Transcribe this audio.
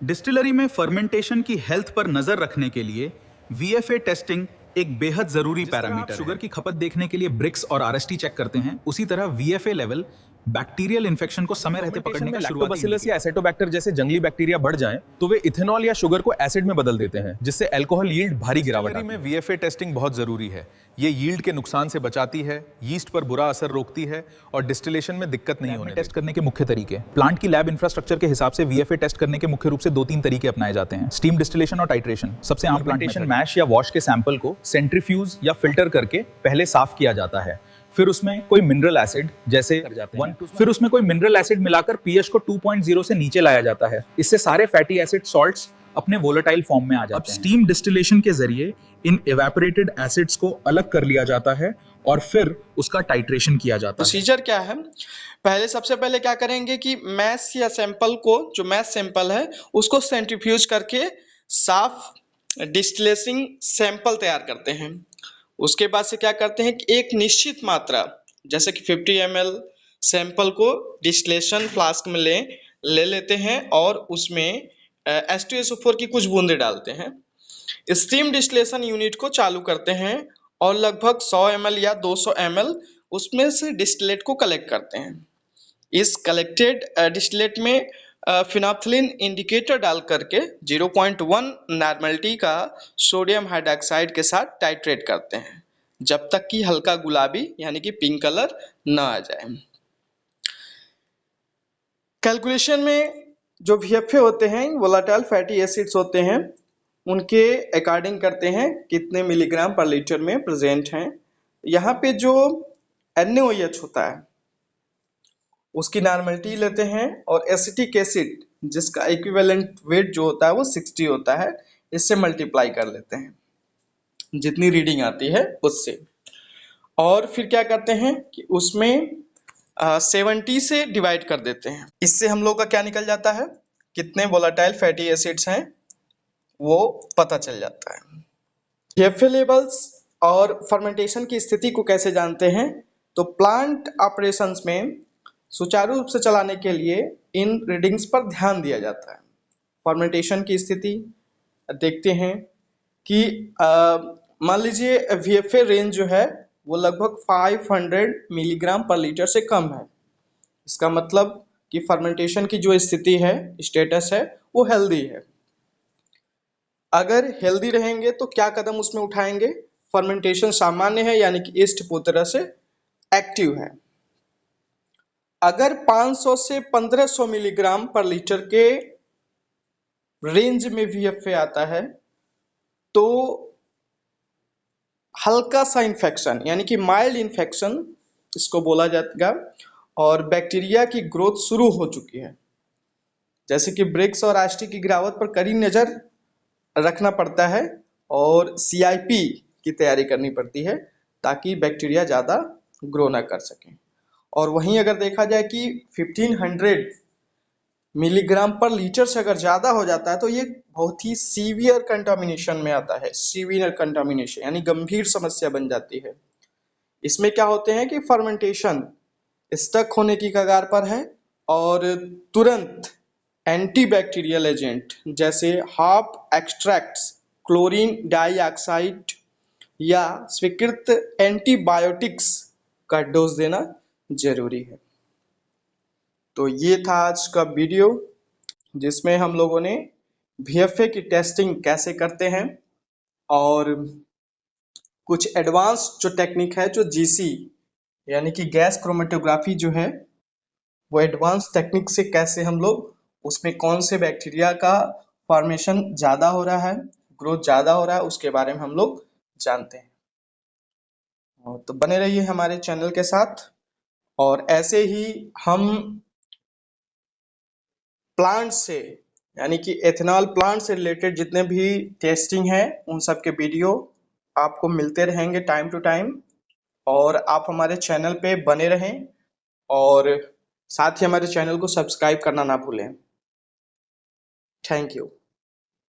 Distillery में fermentation की health पर नजर रखने के लिए वीएफए टेस्टिंग एक बेहद जरूरी पैरामीटर है। शुगर की खपत देखने के लिए ब्रिक्स और आरएसटी चेक करते हैं, उसी तरह वीएफए लेवल बैक्टीरियल इन्फेक्शन को समय रहते पकड़ने का लैक्टोबैसिलस या एसेटोबैक्टर जैसे जंगली बैक्टीरिया बढ़ जाएं तो वे इथेनॉल या शुगर को एसिड में बदल देते हैं, जिससे अल्कोहल यील्ड भारी गिरावट आती है। वीएफए टेस्टिंग बहुत जरूरी है। ये यील्ड के नुकसान से बचाती है, यीस्ट पर बुरा असर रोकती है और डिस्टिलेशन में दिक्कत नहीं होने। टेस्ट करने के मुख्य तरीके, प्लांट की लैब इंफ्रास्ट्रक्चर के हिसाब से वीएफए टेस्ट करने के मुख्य रूप से 2-3 तरीके अपनाए जाते हैं। स्टीम डिस्टिलेशन और टाइट्रेशन। सबसे आम प्लांटेशन मैश या वॉश के सैंपल को सेंट्रीफ्यूज या फिल्टर करके पहले साफ किया जाता है, फिर उसमें कोई मिनरल एसिड जैसे फिर उसमें कोई मिनरल एसिड मिलाकर पीएच को 2.0 से नीचे लाया जाता है। इससे सारे फैटी एसिड सॉल्ट्स अपने वोलेटाइल फॉर्म में आ जाते हैं। स्टीम डिस्टिलेशन के जरिए इन इवेपोरेटेड एसिड्स को अलग कर लिया जाता है और फिर उसका टाइट्रेशन किया जाता है। प्रोसीजर क्या है? सबसे पहले क्या करेंगे कि मैश या सैंपल को, जो मैश सैंपल है उसको सेंट्रीफ्यूज करके साफ डिस्टिलेशन सैंपल तैयार करते हैं। उसके बाद से क्या करते हैं कि एक निश्चित मात्रा जैसे कि 50 ml सैंपल को डिस्टिलेशन फ्लास्क में ले लेते हैं और उसमें H2SO4 की कुछ बूंदें डालते हैं। स्टीम डिस्टिलेशन यूनिट को चालू करते हैं और लगभग 100 ml या 200 ml उसमें से डिस्टिलेट को कलेक्ट करते हैं। इस कलेक्टेड डिस्टिलेट में फिनोल्फ्थालीन इंडिकेटर डाल करके 0.1 नॉर्मलिटी का सोडियम हाइड्रॉक्साइड के साथ टाइट्रेट करते हैं जब तक कि हल्का गुलाबी यानी कि पिंक कलर ना आ जाए। कैलकुलेशन में जो VFA होते हैं, वोलेटाइल फैटी एसिड्स होते हैं, उनके अकॉर्डिंग करते हैं कितने मिलीग्राम पर लीटर में प्रेजेंट हैं। यहाँ पे जो NaOH होता है उसकी नॉर्मलिटी लेते हैं और एसिटिक एसिड जिसका इक्विवेलेंट वेट जो होता है वो 60 होता है, इससे मल्टीप्लाई कर लेते हैं जितनी रीडिंग आती है उससे। और फिर क्या करते हैं कि उसमें 70 से डिवाइड कर देते हैं। इससे हम लोग का क्या निकल जाता है, कितने वोलेटाइल फैटी एसिड्स हैं वो पता चल जाता है। VFA लेवल्स और फर्मेंटेशन की स्थिति को कैसे जानते हैं? तो प्लांट ऑपरेशंस में सुचारू रूप से चलाने के लिए इन रीडिंग्स पर ध्यान दिया जाता है। फर्मेंटेशन की स्थिति देखते हैं कि मान लीजिए VFA रेंज जो है वो लगभग 500 मिलीग्राम पर लीटर से कम है। इसका मतलब कि फर्मेंटेशन की जो स्थिति है, स्टेटस है, वो हेल्दी है। अगर हेल्दी रहेंगे तो क्या कदम उसमें उठाएंगे? फर्मेंटेशन सामान्य है यानी कि ईस्ट पूरी तरह से एक्टिव है। अगर 500 से 1500 मिलीग्राम पर लीटर के रेंज में VFA आता है तो हल्का सा इन्फेक्शन यानी कि माइल्ड इन्फेक्शन इसको बोला जाएगा और बैक्टीरिया की ग्रोथ शुरू हो चुकी है। जैसे कि ब्रिक्स और आरएसटी की गिरावट पर कड़ी नजर रखना पड़ता है और CIP की तैयारी करनी पड़ती है ताकि बैक्टीरिया ज़्यादा ग्रो ना कर सकें। और वहीं अगर देखा जाए कि 1500 मिलीग्राम पर लीटर से अगर ज़्यादा हो जाता है तो ये बहुत ही सीवियर कंटामिनेशन में आता है। सीवियर कंटामिनेशन यानी गंभीर समस्या बन जाती है। इसमें क्या होते हैं कि फर्मेंटेशन स्टक होने की कगार पर है और तुरंत एंटीबैक्टीरियल एजेंट जैसे हॉप एक्सट्रैक्ट्स, क्लोरीन डाइऑक्साइड या स्वीकृत एंटीबायोटिक्स का डोज देना जरूरी है। तो ये था आज का वीडियो जिसमें हम लोगों ने VFA की टेस्टिंग कैसे करते हैं और कुछ एडवांस जो टेक्निक है, जो GC यानी कि गैस क्रोमेटोग्राफी जो है, वो एडवांस टेक्निक से कैसे हम लोग उसमें कौन से बैक्टीरिया का फॉर्मेशन ज़्यादा हो रहा है, ग्रोथ ज़्यादा हो रहा है, उसके बारे में हम लोग जानते हैं। तो बने रहिए हमारे चैनल के साथ और ऐसे ही हम प्लांट से यानी कि एथेनॉल प्लांट से रिलेटेड जितने भी टेस्टिंग है उन सब के वीडियो आपको मिलते रहेंगे टाइम टू टाइम और आप हमारे चैनल पे बने रहें और साथ ही हमारे चैनल को सब्सक्राइब करना ना भूलें। Thank you.